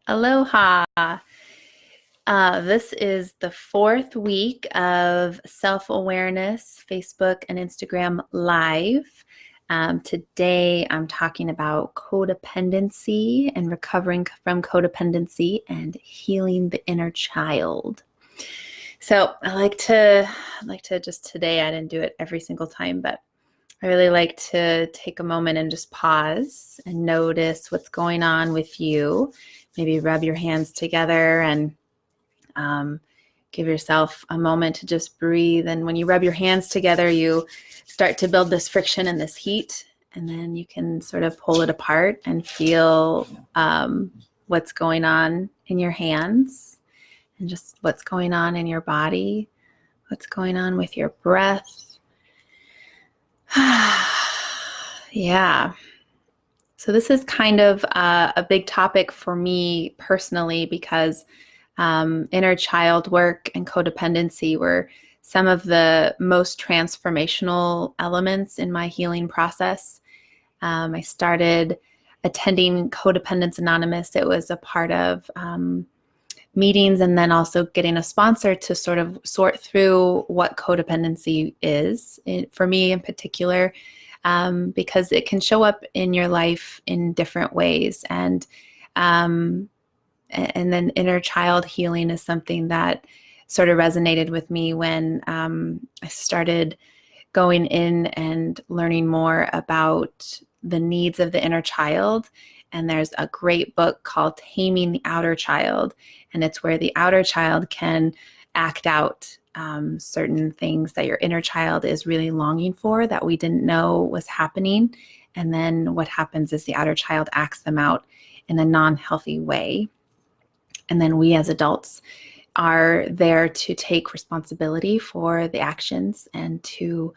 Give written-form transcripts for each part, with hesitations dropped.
Aloha. This is the fourth week of Self-Awareness Facebook and Instagram Live. Today I'm talking about codependency and recovering from codependency and healing the inner child. So I like to just today, I didn't do it every single time, but I really like to take a moment and just pause and notice what's going on with you. Maybe rub your hands together and give yourself a moment to just breathe. And when you rub your hands together, you start to build this friction and this heat, and then you can sort of pull it apart and feel what's going on in your hands and just what's going on in your body, what's going on with your breath. Yeah. So this is kind of a big topic for me personally because inner child work and codependency were some of the most transformational elements in my healing process. I started attending Codependence Anonymous. It was a part of meetings and then also getting a sponsor to sort of sort through what codependency is, for me in particular, because it can show up in your life in different ways. And then inner child healing is something that sort of resonated with me when I started going in and learning more about the needs of the inner child. And there's a great book called Taming the Outer Child, and it's where the outer child can act out certain things that your inner child is really longing for that we didn't know was happening. And then what happens is the outer child acts them out in a non-healthy way. And then we as adults are there to take responsibility for the actions and to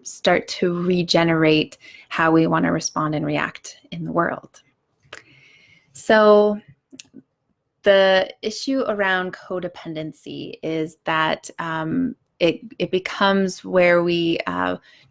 start to regenerate how we want to respond and react in the world. So the issue around codependency is that it becomes where we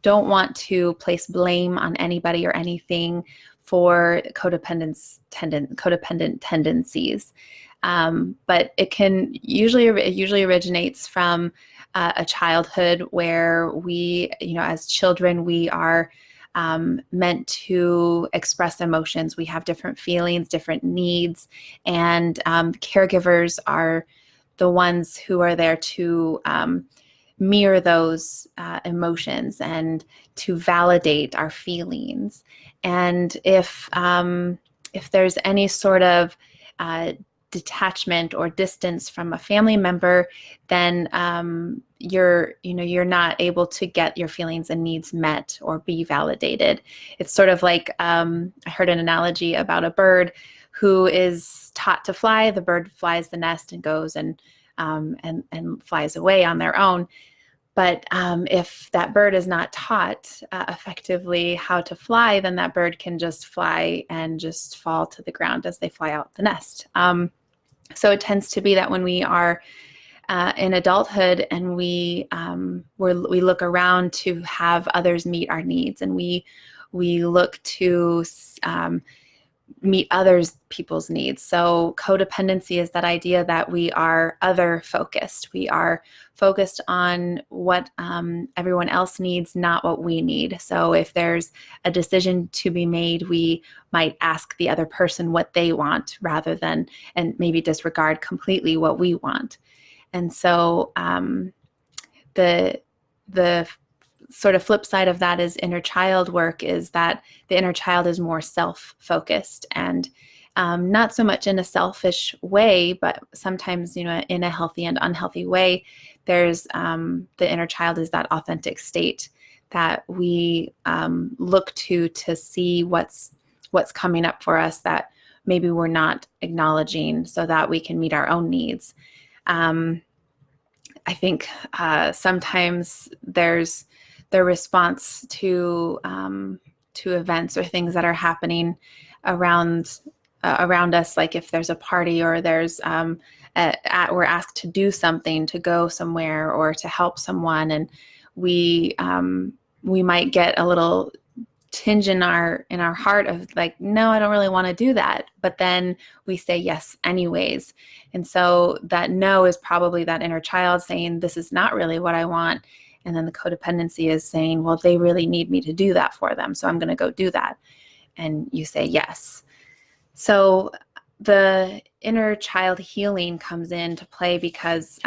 don't want to place blame on anybody or anything for codependent tendencies. But it usually originates from a childhood where we, as children, we are meant to express emotions. We have different feelings, different needs, and caregivers are the ones who are there to mirror those emotions and to validate our feelings. And if there's any sort of detachment or distance from a family member, then you're not able to get your feelings and needs met or be validated. It's sort of like I heard an analogy about a bird who is taught to fly. The bird flies the nest and goes and flies away on their own. But if that bird is not taught effectively how to fly, then that bird can just fly and just fall to the ground as they fly out the nest. So it tends to be that when we are in adulthood and we look around to have others meet our needs, and we look to meet people's needs. So codependency is that idea that we are other focused. We are focused on what everyone else needs, not what we need. So if there's a decision to be made, we might ask the other person what they want rather than, and maybe disregard completely what we want. And so the sort of flip side of that is inner child work, is that the inner child is more self-focused and not so much in a selfish way, but sometimes, in a healthy and unhealthy way. There's the inner child is that authentic state that we look to see what's coming up for us that maybe we're not acknowledging, so that we can meet our own needs. I think sometimes there's the response to events or things that are happening around us, like if there's a party or there's we're asked to do something, to go somewhere or to help someone, and we might get a little tinge in our heart of like, no, I don't really want to do that. But then we say yes anyways. And so that no is probably that inner child saying, this is not really what I want. And then the codependency is saying, well, they really need me to do that for them, so I'm going to go do that. And you say yes. So the inner child healing comes into play because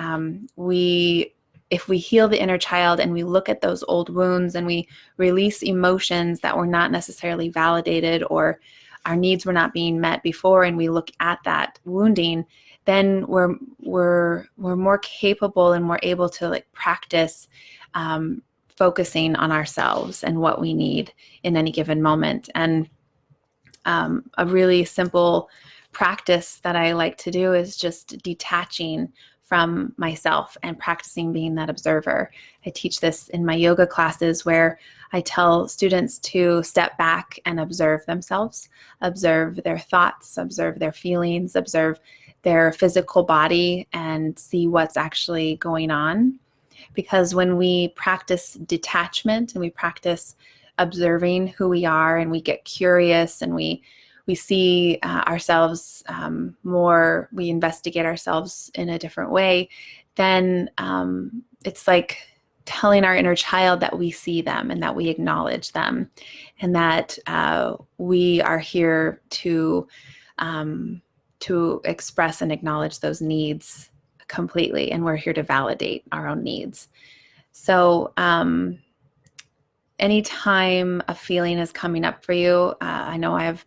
if we heal the inner child and we look at those old wounds and we release emotions that were not necessarily validated or our needs were not being met before, and we look at that wounding, then we're more capable and more able to like practice focusing on ourselves and what we need in any given moment. And a really simple practice that I like to do is just detaching from myself and practicing being that observer. I teach this in my yoga classes where I tell students to step back and observe themselves, observe their thoughts, observe their feelings, observe their physical body, and see what's actually going on. Because when we practice detachment and we practice observing who we are and we get curious and we see ourselves more, we investigate ourselves in a different way, then it's like telling our inner child that we see them and that we acknowledge them and that we are here to express and acknowledge those needs completely, and we're here to validate our own needs. So anytime a feeling is coming up for you, I know I've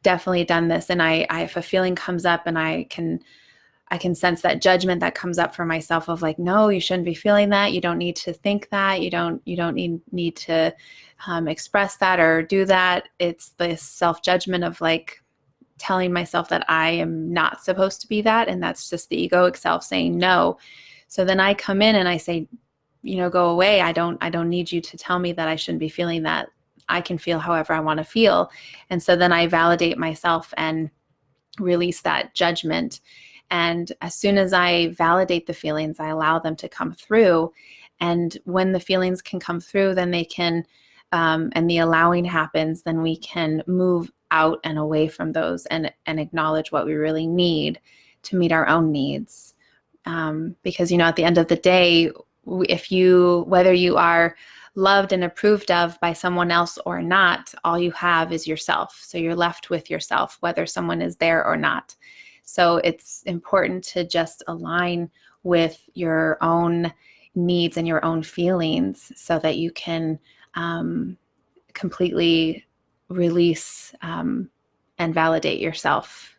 definitely done this, and if a feeling comes up and I can sense that judgment that comes up for myself of like, no, you shouldn't be feeling that. You don't need to think that. You don't need to express that or do that. It's this self-judgment of like telling myself that I am not supposed to be that, and that's just the egoic self saying no. So then I come in and I say, go away. I don't need you to tell me that I shouldn't be feeling that. I can feel however I want to feel. And so then I validate myself and release that judgment. And as soon as I validate the feelings, I allow them to come through. And when the feelings can come through, then they can, and the allowing happens, then we can move out and away from those and acknowledge what we really need to meet our own needs. Because, at the end of the day, whether you are loved and approved of by someone else or not, all you have is yourself. So you're left with yourself, whether someone is there or not. So it's important to just align with your own needs and your own feelings so that you can completely release and validate yourself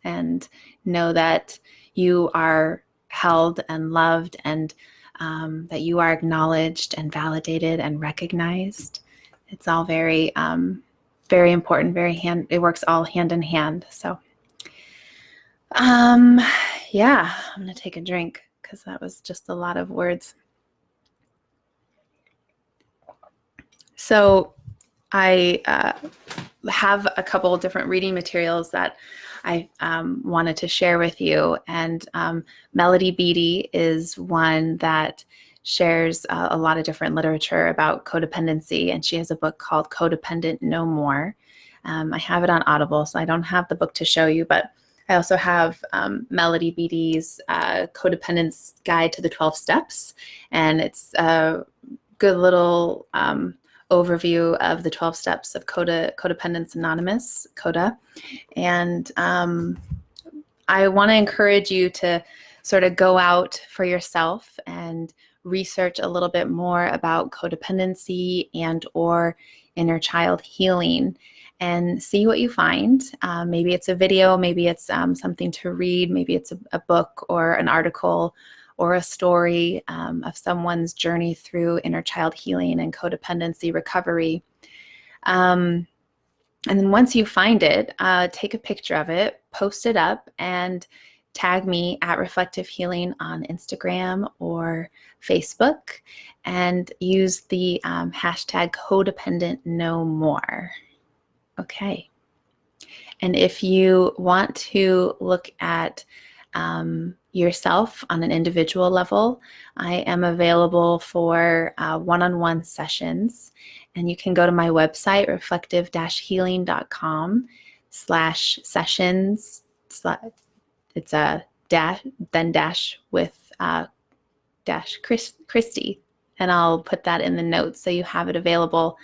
and know that you are held and loved and that you are acknowledged and validated and recognized. It's all very, very important, it works all hand in hand. So, yeah, I'm going to take a drink because that was just a lot of words. So I have a couple of different reading materials that I wanted to share with you. And Melody Beattie is one that shares a lot of different literature about codependency. And she has a book called Codependent No More. I have it on Audible, so I don't have the book to show you, but I also have Melody Beattie's Codependence Guide to the 12 Steps. And it's a good little overview of the 12 steps of Codependence Anonymous, CODA. And I want to encourage you to sort of go out for yourself and research a little bit more about codependency and or inner child healing and see what you find. Maybe it's a video, maybe it's something to read, maybe it's a book or an article or a story of someone's journey through inner child healing and codependency recovery. And then once you find it, take a picture of it, post it up, and tag me at Reflective Healing on Instagram or Facebook, and use the hashtag CodependentNoMore. Okay. And if you want to look at yourself on an individual level, I am available for one-on-one sessions. And you can go to my website, reflective-healing.com/sessions. It's a dash, then dash with dash Christy. And I'll put that in the notes so you have it available.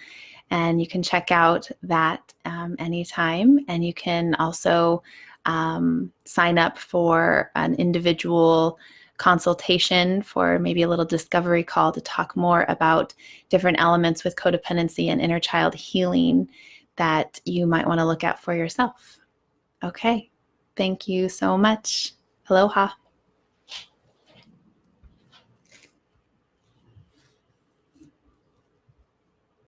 And you can check out that anytime. And you can also sign up for an individual consultation for maybe a little discovery call to talk more about different elements with codependency and inner child healing that you might want to look at for yourself. Okay, thank you so much. Aloha.